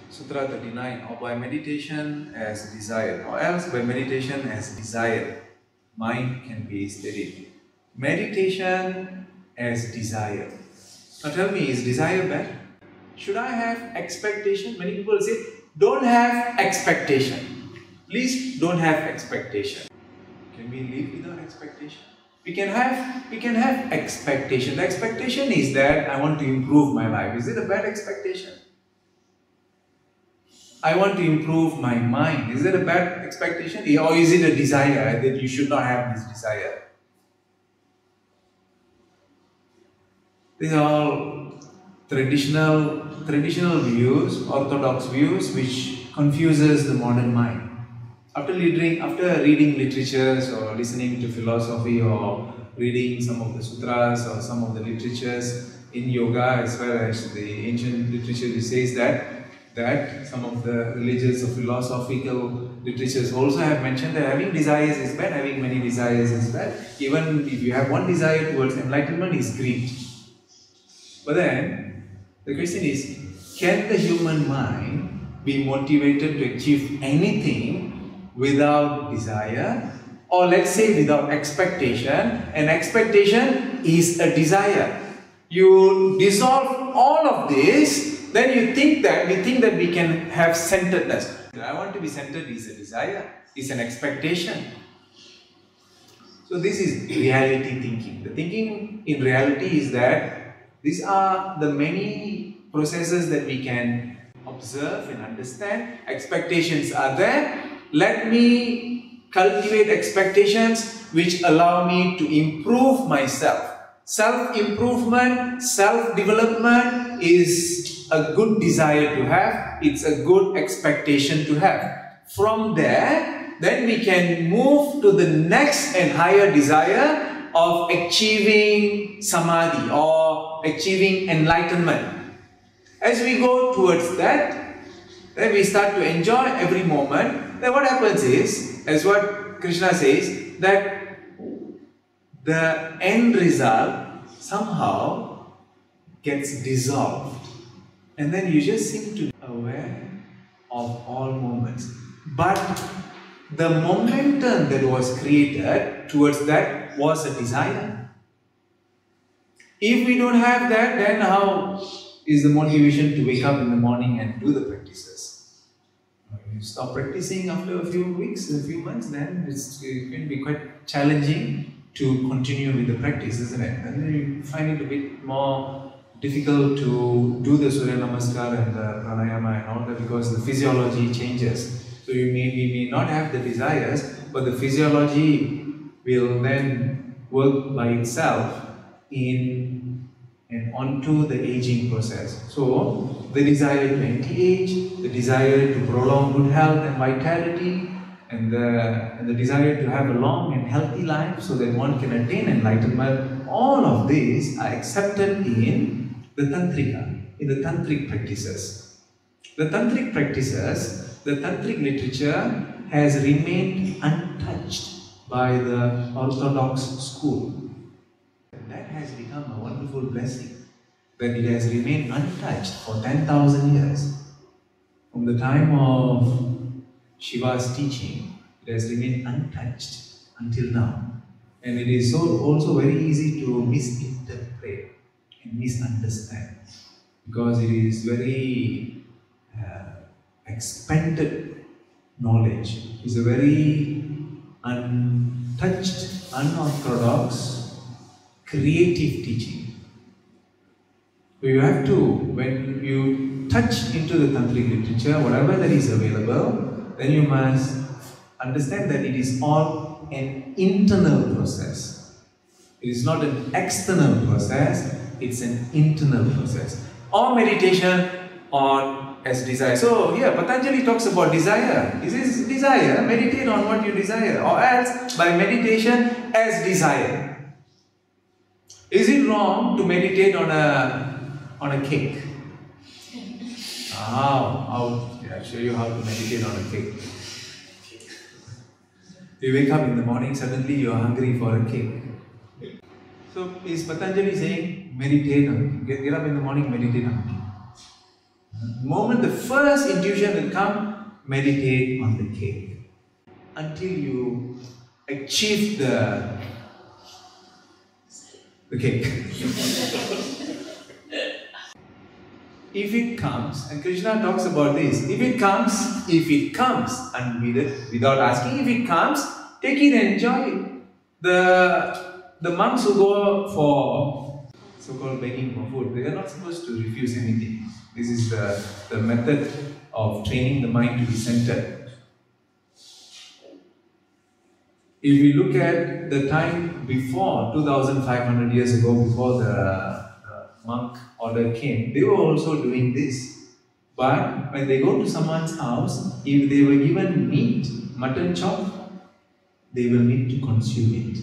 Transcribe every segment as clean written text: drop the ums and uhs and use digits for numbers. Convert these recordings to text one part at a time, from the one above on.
Sutra 39, or by meditation as desire, or else by meditation as desire, mind can be steadied. Meditation as desire. Now tell me, is desire bad? Should I have expectation? Many people say, don't have expectation. Please don't have expectation. Can we live without expectation? We can have expectation. The expectation is that I want to improve my life. Is it a bad expectation? I want to improve my mind. Is it a bad expectation? Or is it a desire that you should not have this desire? These are all traditional views, orthodox views, which confuses the modern mind. After reading literatures or listening to philosophy or reading some of the sutras or some of the literatures in yoga as well as the ancient literature, it says that some of the religious or philosophical literatures also have mentioned that having desires is bad, having many desires is bad. Even if you have one desire towards enlightenment, is greed. But then, the question is, can the human mind be motivated to achieve anything without desire? Or let's say without expectation, and expectation is a desire. You dissolve all of this, then we think that we can have centeredness. I want to be centered is a desire, is an expectation. So this is reality thinking. The thinking in reality is that these are the many processes that we can observe and understand. Expectations are there. Let me cultivate expectations which allow me to improve myself. Self-improvement, self-development is a good desire to have. It's a good expectation to have. From there, then we can move to the next and higher desire of achieving samadhi or achieving enlightenment. As we go towards that, then we start to enjoy every moment. Then what happens is, as what Krishna says, that the end result somehow gets dissolved. And then you just seem to be aware of all moments. But the momentum that was created towards that was a desire. If we don't have that, then how is the motivation to wake up in the morning and do the practices? You stop practicing after a few weeks, a few months, then it can be quite challenging to continue with the practice, isn't it? And then you find it a bit more difficult to do the Surya Namaskar and the Pranayama and all that because the physiology changes. So we may not have the desires, but the physiology will then work by itself in and onto the aging process. So the desire to anti-age, the desire to prolong good health and vitality, and the desire to have a long and healthy life so that one can attain enlightenment, all of these are accepted in the Tantrika, in the Tantric practices. The Tantric practices, the Tantric literature has remained untouched by the Orthodox school. That has become a wonderful blessing, that it has remained untouched for 10,000 years. From the time of Shiva's teaching, it has remained untouched until now. And it is also very easy to misinterpret and misunderstand because it is very expanded knowledge. It's a very untouched, unorthodox, creative teaching. So you have to, when you touch into the Tantric literature, whatever that is available, then you must understand that it is all an internal process. It is not an external process, it's an internal process. Or meditation on as desire. So here Patanjali talks about desire. This is desire, meditate on what you desire, or else by meditation as desire. Is it wrong to meditate on a cake? I'll show you how to meditate on a cake. You wake up in the morning, suddenly you are hungry for a cake. So is Patanjali saying meditate on it? Get up in the morning, meditate on it. The moment the first intuition will come, meditate on the cake until you achieve the cake. If it comes, and Krishna talks about this, if it comes, and without asking, if it comes, take it and enjoy it. The monks who go for so-called begging for food, they are not supposed to refuse anything. This is the method of training the mind to be centered. If we look at the time before, 2500 years ago, before the monk order came, they were also doing this. But when they go to someone's house, if they were given meat, mutton chop, they will need to consume it.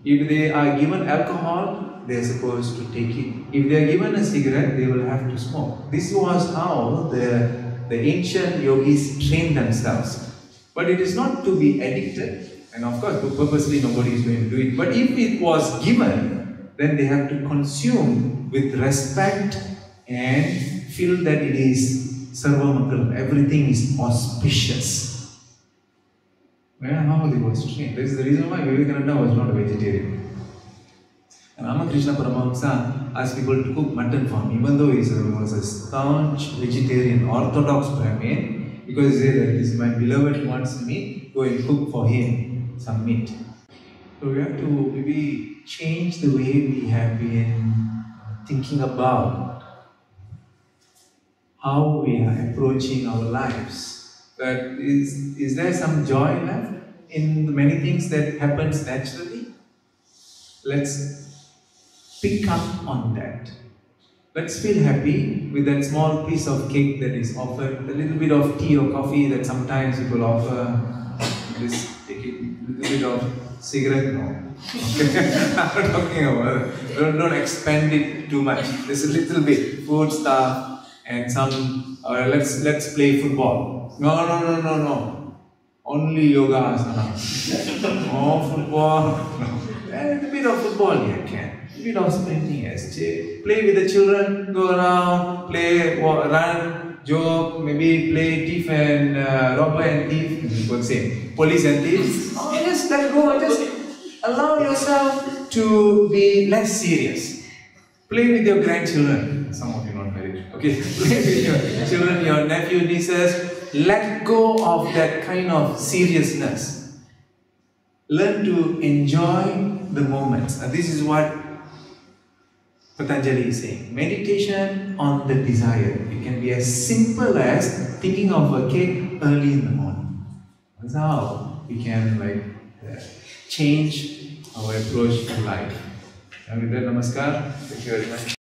If they are given alcohol, they are supposed to take it. If they are given a cigarette, they will have to smoke. This was how the ancient yogis trained themselves. But it is not to be addicted, and of course, purposely nobody is going to do it. But if it was given, then they have to consume with respect and feel that it is sarvamakal, everything is auspicious. Well, how they was trained. This is the reason why Vivekananda was not a vegetarian. And Ramakrishna Paramahamsa asked people to cook mutton for him, even though he was a staunch vegetarian, orthodox Brahmin, because he said that this is my beloved who wants meat, go and cook for him some meat. So we have to maybe change the way we have been thinking about how we are approaching our lives. That is there some joy left in the many things that happens naturally? Let's pick up on that. Let's feel happy with that small piece of cake that is offered, a little bit of tea or coffee that sometimes people offer. Just take it, a little bit of cigarette, no. I'm not talking about it. Don't expand it too much. There's a little bit food stuff and some. Let's play football. No. Only yoga asana. No football. No. A little bit of football, yeah, can. A bit of sprinting, yes. Play with the children. Go around, play, run, joke. Maybe play thief and robber and thief. What's it? Police and thieves. Oh, just let go. Just allow yourself to be less serious. Play with your grandchildren. Some of you not married. Okay. Play with your children, your nephew, nieces. Let go of that kind of seriousness. Learn to enjoy the moments. And this is what Patanjali is saying. Meditation on the desire. It can be as simple as thinking of a cake early in the morning. That's how we can change our approach to life. And with that, namaskar. Thank you very much.